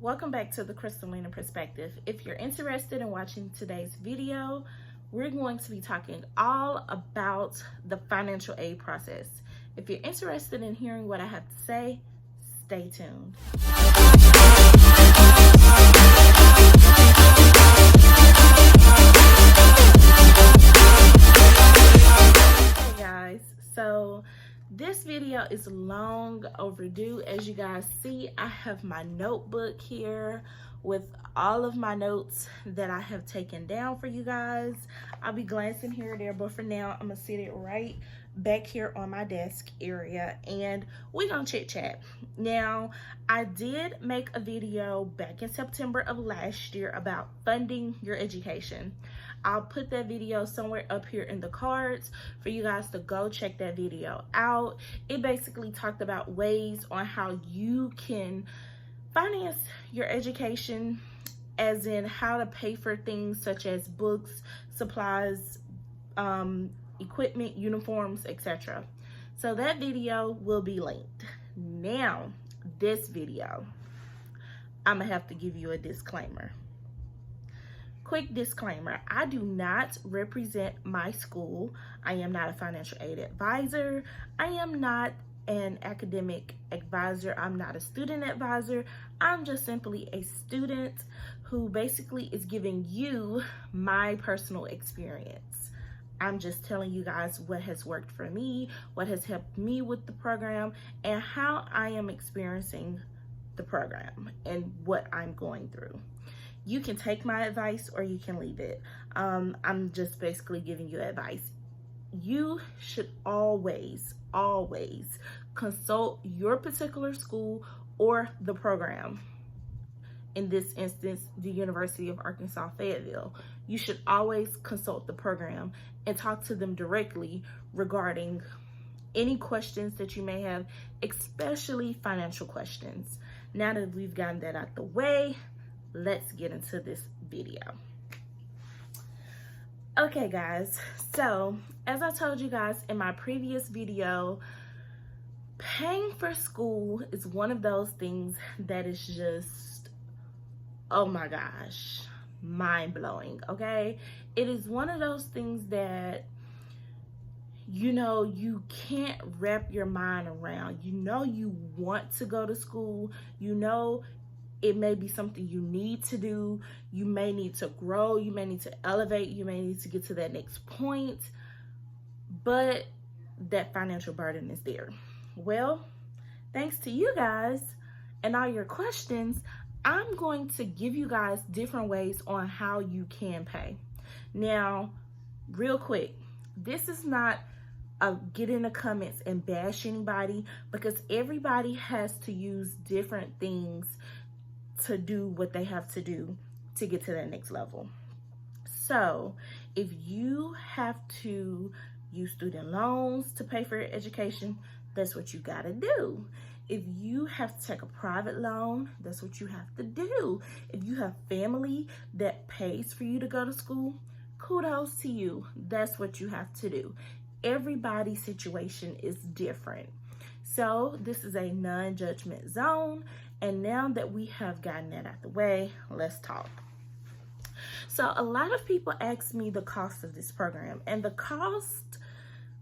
Welcome back to the Crystalina Perspective. If you're interested in watching today's video, we're going to be talking all about the financial aid process. If you're interested in hearing what I have to say, stay tuned. Hey guys, so this video is long overdue. As you guys see, I have my notebook here with all of my notes that I have taken down for you guys. I'll be glancing here or there, but for now, I'm gonna sit it right back here on my desk area and we're gonna chit chat. Now, I did make a video back in September of last year about funding your education. I'll put that video somewhere up here in the cards for you guys to go check that video out. It basically talked about ways on how you can finance your education, as in how to pay for things such as books, supplies, equipment, uniforms, etc. So that video will be linked. Now, this video, I'm gonna have to give you a disclaimer. Quick disclaimer, I do not represent my school. I am not a financial aid advisor. I am not an academic advisor. I'm not a student advisor. I'm just simply a student who basically is giving you my personal experience. I'm just telling you guys what has worked for me, what has helped me with the program, and how I am experiencing the program and what I'm going through. You can take my advice or you can leave it. I'm just basically giving you advice. You should always consult your particular school or the program. In this instance, the University of Arkansas, Fayetteville. You should always consult the program and talk to them directly regarding any questions that you may have, especially financial questions. Now that we've gotten that out the way, let's get into this video. Okay guys, so as I told you guys in my previous video, paying for school is one of those things that is just, oh my gosh, mind-blowing. Okay, it is one of those things that you can't wrap your mind around. You want to go to school, it may be something you need to do. You may need to grow. You may need to elevate. You may need to get to that next point. But that financial burden is there. Well, thanks to you guys and all your questions, I'm going to give you guys different ways on how you can pay. Now, real quick, this is not a get in the comments and bash anybody, because everybody has to use different things to do what they have to do to get to that next level. So if you have to use student loans to pay for your education, that's what you gotta do. If you have to take a private loan, that's what you have to do. If you have family that pays for you to go to school, kudos to you. That's what you have to do. Everybody's situation is different. So this is a non-judgment zone. And now that we have gotten that out the way, let's talk. So a lot of people ask me the cost of this program, and the cost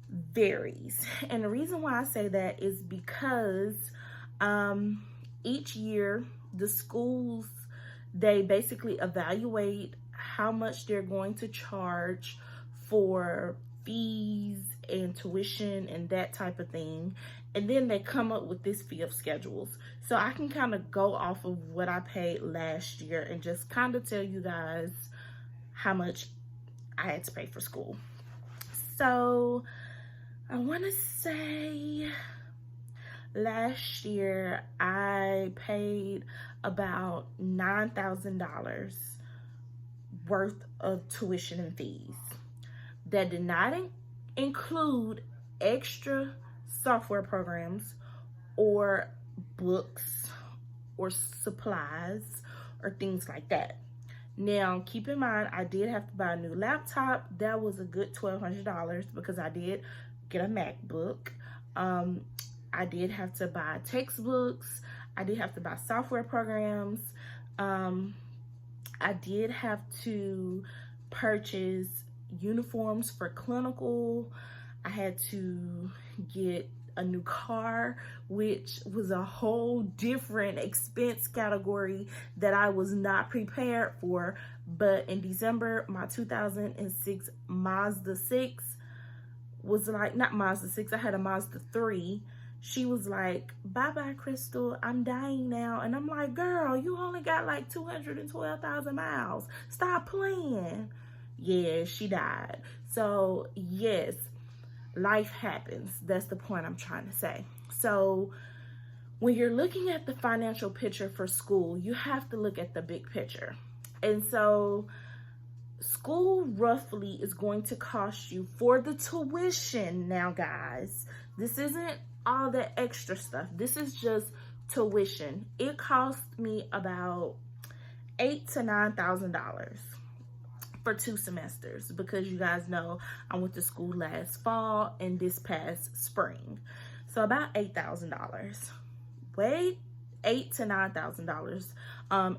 varies. And the reason why I say that is because each year the schools, they basically evaluate how much they're going to charge for fees and tuition and that type of thing. And then they come up with this fee of schedules. So I can kind of go off of what I paid last year and just kind of tell you guys how much I had to pay for school. So I want to say last year I paid about $9,000 worth of tuition and fees. That did not include extra software programs or books or supplies or things like that. Now, keep in mind, I did have to buy a new laptop. That was a good $1,200 because I did get a MacBook. I did have to buy textbooks. I did have to buy software programs. I did have to purchase uniforms for clinical. I had to get a new car, which was a whole different expense category that I was not prepared for. But in December, my 2006 Mazda 6 was like, not Mazda 6, I had a Mazda 3. She was like, bye-bye, Crystal, I'm dying now. And I'm like, girl, you only got like 212,000 miles. Stop playing. Yeah, she died. So yes, life happens. That's the point I'm trying to say. So when you're looking at the financial picture for school, you have to look at the big picture. And so school roughly is going to cost you for the tuition. Now, guys, this isn't all the extra stuff. This is just tuition. It cost me about $8,000 to $9,000 for 2 semesters, because you guys know I went to school last fall and this past spring. So about $8,000. Wait, $8,000 to $9,000.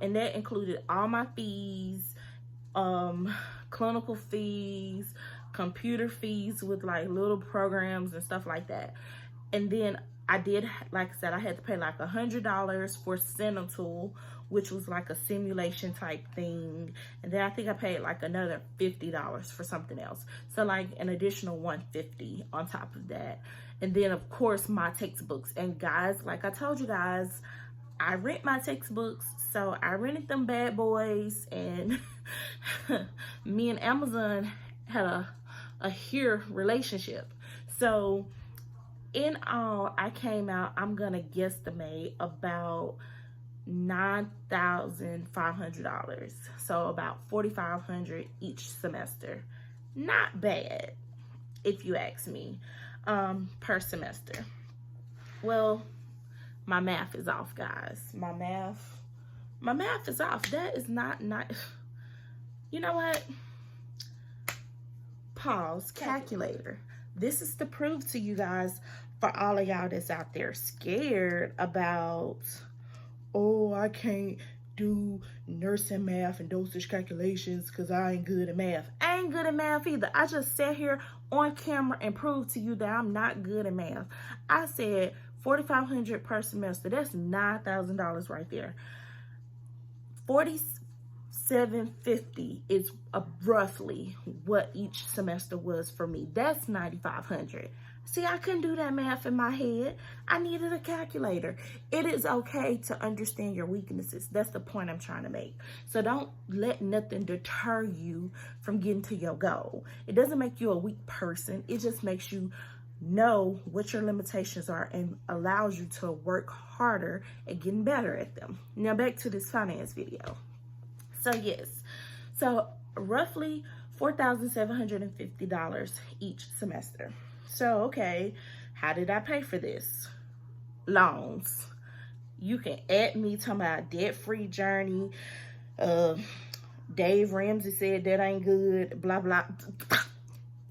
And that included all my fees, clinical fees, computer fees with like little programs and stuff like that. And then I did, like I said, I had to pay like $100 for Sentinel, which was like a simulation type thing. And then I think I paid like another $50 for something else. So like an additional $150 on top of that. And then of course my textbooks. And guys, like I told you guys, I rent my textbooks. So I rented them bad boys, and me and Amazon had a here relationship. So in all, I came out, I'm gonna guesstimate about $9,500. So about $4,500 each semester. Not bad, if you ask me, per semester. Well, my math is off, guys. My math is off. That is not, you know what? Pause, calculator. This is to prove to you guys, for all of y'all that's out there scared about, oh, I can't do nursing math and dosage calculations because I ain't good at math. I ain't good at math either. I just sat here on camera and proved to you that I'm not good at math. I said $4,500 per semester. That's $9,000 right there. $4,750 is roughly what each semester was for me. That's $9,500. See, I couldn't do that math in my head. I needed a calculator. It is okay to understand your weaknesses. That's the point I'm trying to make. So don't let nothing deter you from getting to your goal. It doesn't make you a weak person. It just makes you know what your limitations are and allows you to work harder at getting better at them. Now back to this finance video. So yes, so roughly $4,750 each semester. So, okay, how did I pay for this? Loans. You can add me talking about debt-free journey. Dave Ramsey said that ain't good, blah, blah.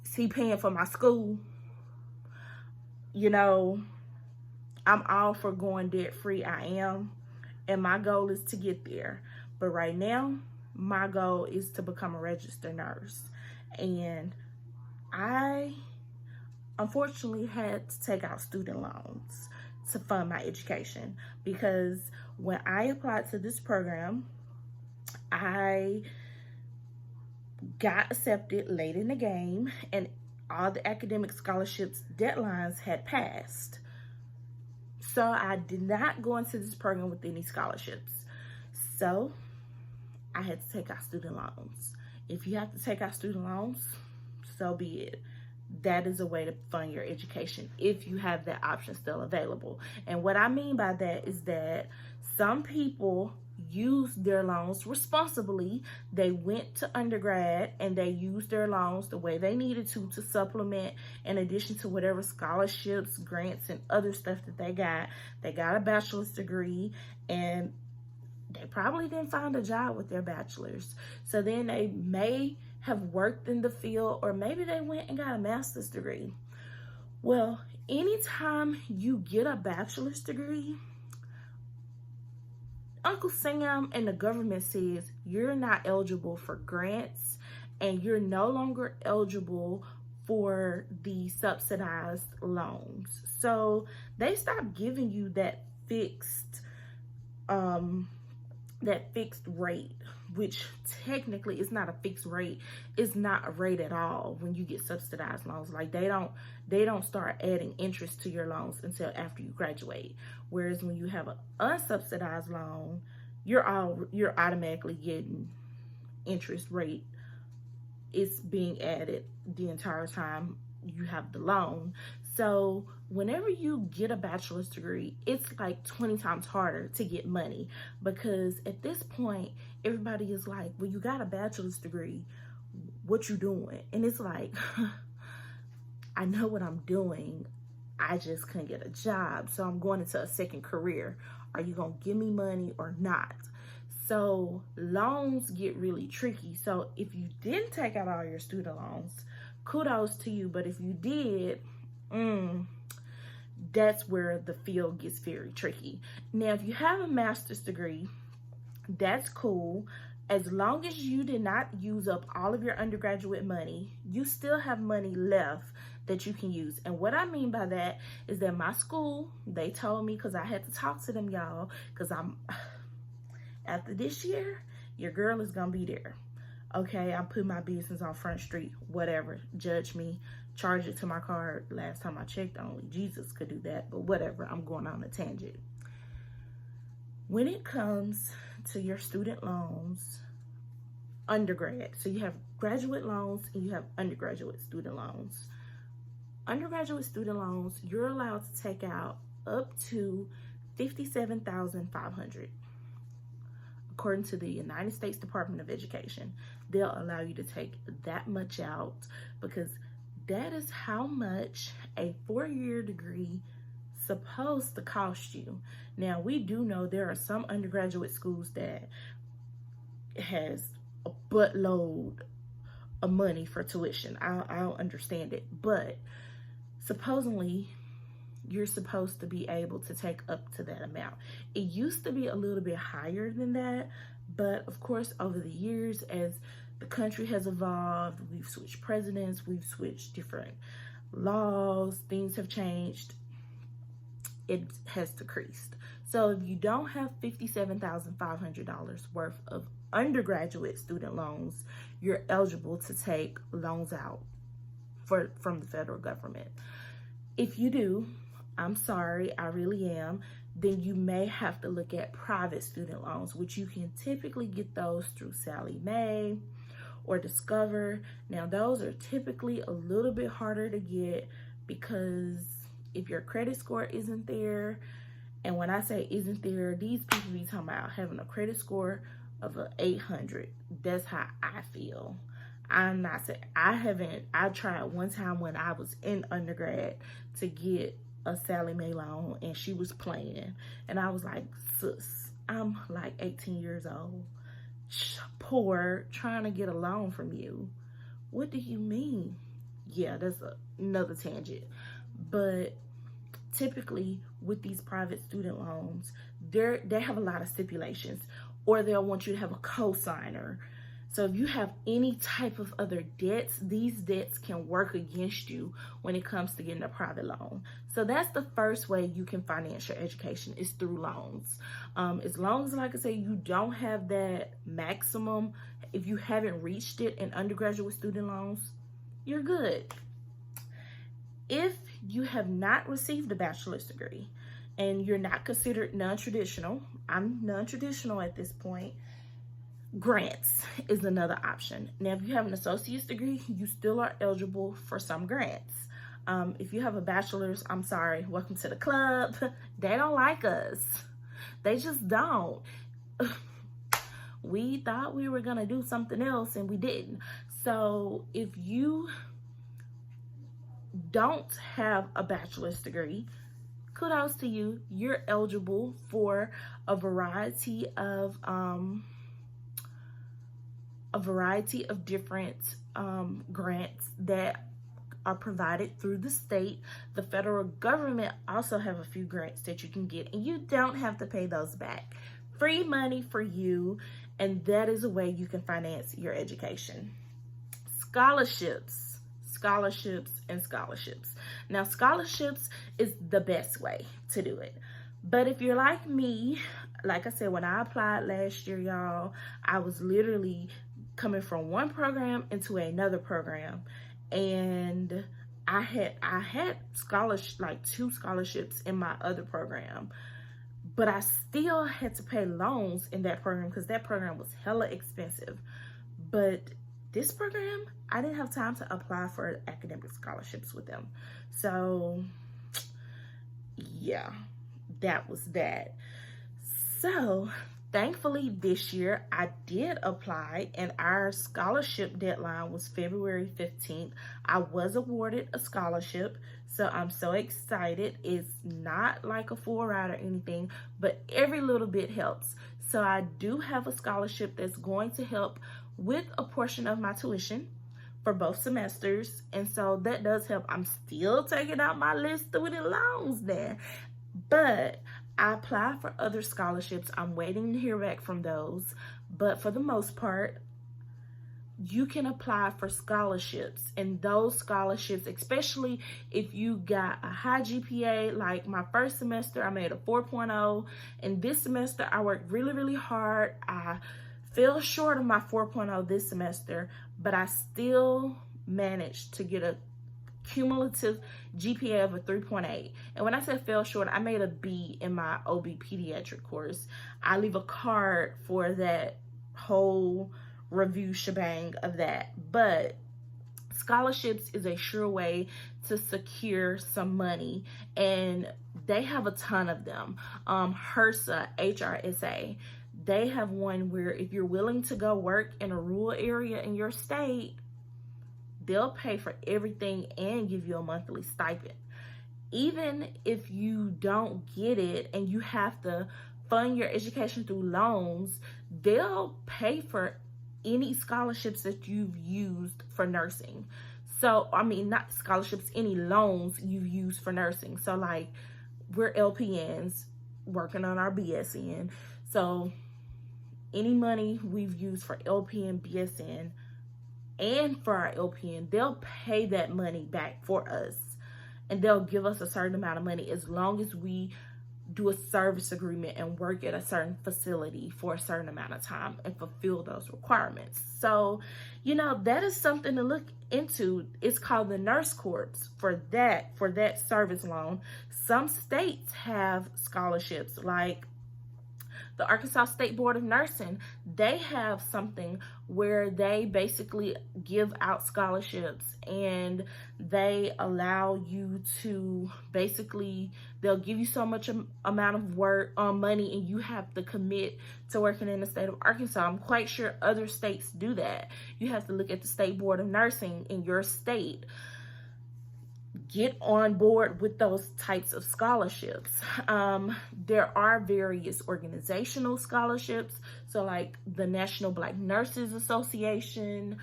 Is he paying for my school? You know, I'm all for going debt-free. I am. And my goal is to get there. But right now, my goal is to become a registered nurse. And I unfortunately had to take out student loans to fund my education, because when I applied to this program, I got accepted late in the game and all the academic scholarships deadlines had passed. So I did not go into this program with any scholarships. So I had to take out student loans. If you have to take out student loans, so be it. That is a way to fund your education if you have that option still available. And what I mean by that is that some people use their loans responsibly. They went to undergrad and they used their loans the way they needed to supplement, in addition to whatever scholarships, grants, and other stuff that they got. They got a bachelor's degree and they probably didn't find a job with their bachelor's. So then they may have worked in the field, or maybe they went and got a master's degree. Well, anytime you get a bachelor's degree, Uncle Sam and the government says you're not eligible for grants and you're no longer eligible for the subsidized loans. So they stopped giving you that fixed rate, which technically is not a fixed rate. It's not a rate at all when you get subsidized loans. Like they don't start adding interest to your loans until after you graduate. Whereas when you have an unsubsidized loan, you're automatically getting interest rate. It's being added the entire time you have the loan. So whenever you get a bachelor's degree, it's like 20 times harder to get money, because at this point, everybody is like, well, you got a bachelor's degree, what you doing? And it's like, I know what I'm doing. I just couldn't get a job. So I'm going into a second career. Are you going to give me money or not? So loans get really tricky. So if you didn't take out all your student loans, kudos to you. But if you did, that's where the field gets very tricky. Now, if you have a master's degree, that's cool. As long as you did not use up all of your undergraduate money, you still have money left that you can use. And what I mean by that is that my school, they told me, because I had to talk to them, y'all, because after this year, your girl is gonna be there. Okay, I put my business on Front Street, whatever, judge me, charge it to my card. Last time I checked, only Jesus could do that, but whatever, I'm going on a tangent. When it comes to your student loans, undergrad, so you have graduate loans and you have undergraduate student loans. Undergraduate student loans, you're allowed to take out up to $57,500. According to the United States Department of Education, they'll allow you to take that much out because that is how much a 4-year degree supposed to cost you. Now, we do know there are some undergraduate schools that has a buttload of money for tuition. I don't understand it, but supposedly you're supposed to be able to take up to that amount. It used to be a little bit higher than that, but of course, over the years, as the country has evolved, we've switched presidents, we've switched different laws, things have changed, it has decreased. So if you don't have $57,500 worth of undergraduate student loans, you're eligible to take loans out from the federal government. If you do, I'm sorry, I really am, then you may have to look at private student loans, which you can typically get those through Sallie Mae or Discover. Now, those are typically a little bit harder to get because if your credit score isn't there, and when I say isn't there, these people be talking about having a credit score of an 800. That's how I feel. I'm not saying, I tried one time when I was in undergrad to get a Sallie Mae loan and she was playing. And I was like, sis, I'm like 18 years old, poor, trying to get a loan from you. What do you mean? Yeah, that's another tangent. But typically with these private student loans, they have a lot of stipulations, or they'll want you to have a co-signer. So if you have any type of other debts, these debts can work against you when it comes to getting a private loan. So that's the first way you can finance your education, is through loans. As long as, like I say, you don't have that maximum, if you haven't reached it in undergraduate student loans, you're good. If you have not received a bachelor's degree and you're not considered non-traditional, I'm non-traditional at this point, grants is another option. Now, if you have an associate's degree, you still are eligible for some grants. If you have a bachelor's, I'm sorry, welcome to the club. They don't like us. They just don't. We thought we were gonna do something else and we didn't. So if you don't have a bachelor's degree, kudos to you. You're eligible for a variety of different grants that are provided through the state. The federal government also have a few grants that you can get, and you don't have to pay those back. free money for you, and that is a way you can finance your education. Scholarships, and scholarships. Now, scholarships is the best way to do it. But if you're like me, like I said, when I applied last year, y'all, I was literally coming from one program into another program, and I had scholarships, like 2 scholarships in my other program, but I still had to pay loans in that program because that program was hella expensive. But this program, I didn't have time to apply for academic scholarships with them. So yeah, that was that. So thankfully this year I did apply, and our scholarship deadline was February 15th. I was awarded a scholarship, so I'm so excited. It's not like a full ride or anything, but every little bit helps. So I do have a scholarship that's going to help with a portion of my tuition for both semesters, and so that does help. I'm still taking out my list student loans there, but I applied for other scholarships. I'm waiting to hear back from those, but for the most part, you can apply for scholarships, and those scholarships, especially if you got a high GPA, like my first semester, I made a 4.0, and this semester I worked really, really hard. I fell short of my 4.0 this semester, but I still managed to get a cumulative GPA of a 3.8. And when I said fell short, I made a B in my OB pediatric course. I leave a card for that whole review shebang of that. But scholarships is a sure way to secure some money, and they have a ton of them. HRSA, they have one where if you're willing to go work in a rural area in your state, they'll pay for everything and give you a monthly stipend. Even if you don't get it and you have to fund your education through loans, they'll pay for any scholarships that you've used for nursing. So, I mean, not scholarships, any loans you've used for nursing. So, like, we're LPNs working on our BSN. So, any money we've used for LPN, BSN, and for our LPN, they'll pay that money back for us. And they'll give us a certain amount of money as long as we do a service agreement and work at a certain facility for a certain amount of time and fulfill those requirements. So, you know, that is something to look into. It's called the Nurse Corps for that service loan. Some states have scholarships, like the Arkansas State Board of Nursing. They have something where they basically give out scholarships, and they allow you to basically, they'll give you so much amount of money, and you have to commit to working in the state of Arkansas. I'm quite sure other states do that. You have to look at the State Board of Nursing in your state. Get on board with those types of scholarships. There are various organizational scholarships. So like the National Black Nurses Association,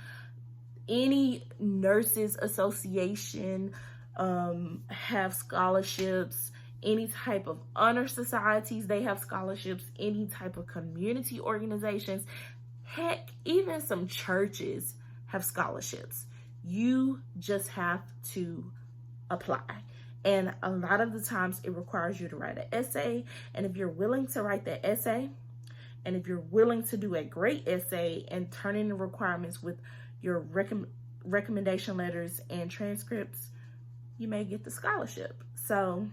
any nurses association have scholarships. Any type of honor societies, they have scholarships. Any type of community organizations, heck, even some churches have scholarships. You just have to apply. And a lot of the times it requires you to write an essay. And if you're willing to write that essay, and if you're willing to do a great essay and turn in the requirements with your recommendation letters and transcripts, you may get the scholarship. So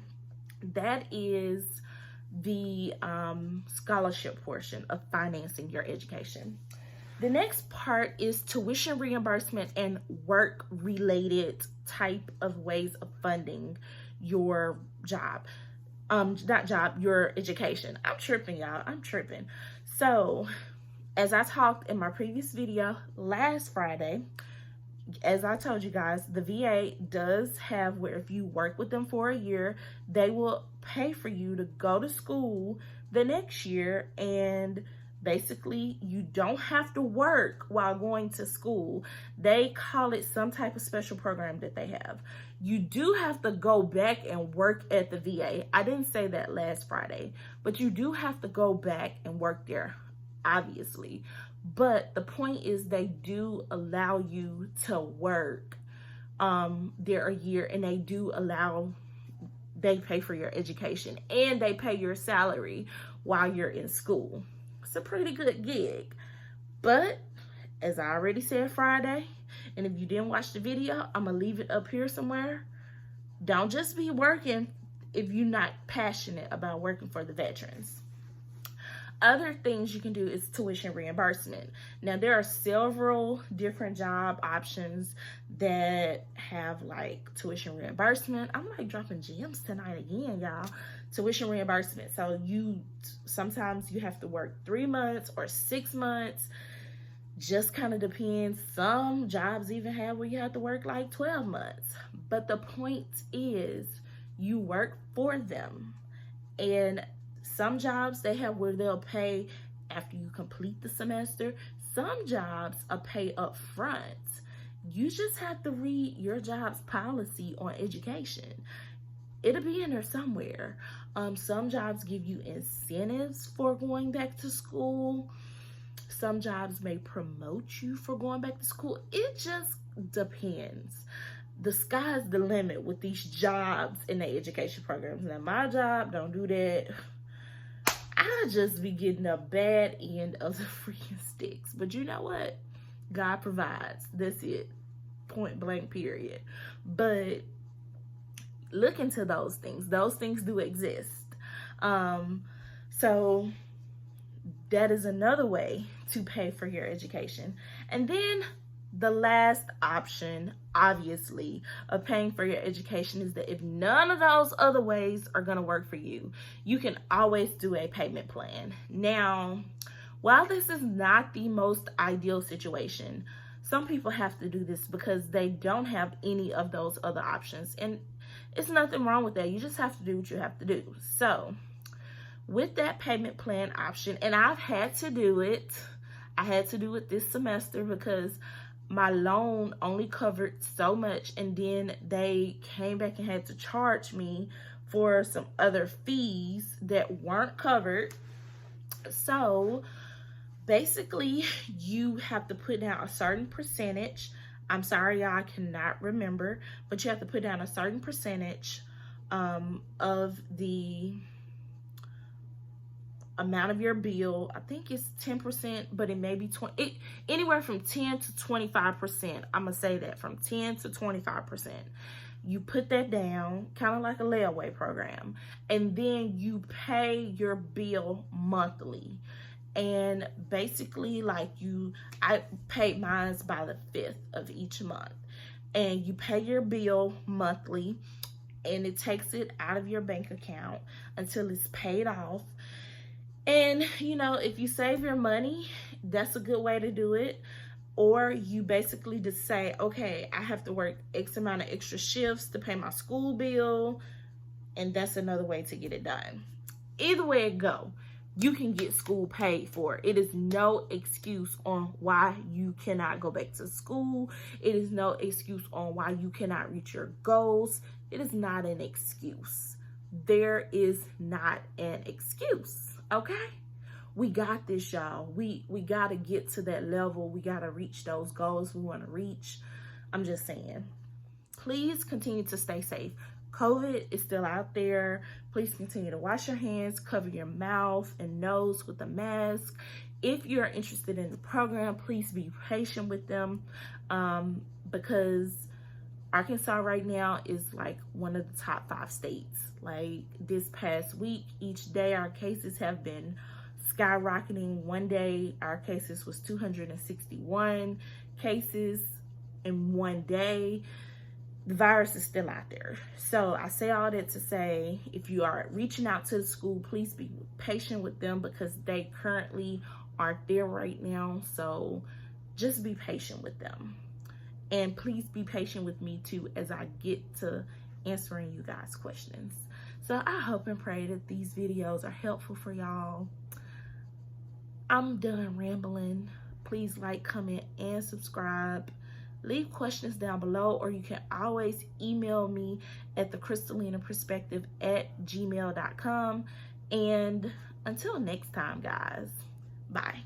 that is the scholarship portion of financing your education. The next part is tuition reimbursement and work-related type of ways of funding your job. Your education. I'm tripping, y'all. I'm tripping. So, as I talked in my previous video last Friday, as I told you guys, the VA does have where if you work with them for a year, they will pay for you to go to school the next year, and Basically, you don't have to work while going to school. They call it some type of special program that they have. You do have to go back and work at the VA. I didn't say that last Friday, but you do have to go back and work there, obviously. But the point is, they do allow you to work there a year, and they pay for your education, and they pay your salary while you're in school. It's a pretty good gig. But as I already said Friday, and if you didn't watch the video, I'm gonna leave it up here somewhere. Don't just be working if you're not passionate about working for the veterans. Other things you can do is tuition reimbursement. Now, there are several different job options that have like tuition reimbursement. I'm like dropping gems tonight again, y'all. Tuition reimbursement. So sometimes you have to work 3 months or 6 months. Just kind of depends. Some jobs even have where you have to work like 12 months. But the point is, you work for them. And some jobs they have where they'll pay after you complete the semester. Some jobs are pay up front. You just have to read your job's policy on education. It'll be in there somewhere. Some jobs give you incentives for going back to school. Some jobs may promote you for going back to school. It just depends. The sky's the limit with these jobs in the education programs. Now, my job don't do that. I just be getting a bad end of the freaking sticks. But you know what? God provides. That's it. Point blank, period. But look into those things. Those things do exist. So that is another way to pay for your education. And then the last option, obviously, of paying for your education is that if none of those other ways are going to work for you, you can always do a payment plan. Now, while this is not the most ideal situation, some people have to do this because they don't have any of those other options. And it's nothing wrong with that. You just have to do what you have to do. So with that payment plan option, and I've had to do it. I had to do it this semester because my loan only covered so much, and then they came back and had to charge me for some other fees that weren't covered. So basically, you have to put down a certain percentage. I'm sorry, y'all, I cannot remember, but you have to put down a certain percentage of the amount of your bill. I think it's 10%, but it may be anywhere from 10 to 25%. I'm gonna say that from 10 to 25%. You put that down, kind of like a layaway program, and then you pay your bill monthly. And basically, I paid mine by the 5th of each month, and you pay your bill monthly, and it takes it out of your bank account until it's paid off. And, you know, if you save your money, that's a good way to do it. Or you basically just say, okay, I have to work X amount of extra shifts to pay my school bill. And that's another way to get it done. Either way it go, you can get school paid for. It is no excuse on why you cannot go back to school. It is no excuse on why you cannot reach your goals. It is not an excuse. There is not an excuse. Okay, we got this, y'all. We got to get to that level. We got to reach those goals we want to reach. I'm just saying, please continue to stay safe. COVID is still out there. Please continue to wash your hands, cover your mouth and nose with a mask. If you're interested in the program, please be patient with them because Arkansas right now is like one of the top 5 states. Like this past week, each day our cases have been skyrocketing. One day our cases was 261 cases in one day. The virus is still out there. So I say all that to say, if you are reaching out to the school, please be patient with them because they currently aren't there right now. So just be patient with them. And please be patient with me too as I get to answering you guys' questions. So I hope and pray that these videos are helpful for y'all. I'm done rambling. Please like, comment, and subscribe. Leave questions down below, or you can always email me at thecrystalinaperspective@gmail.com. And until next time, guys, bye.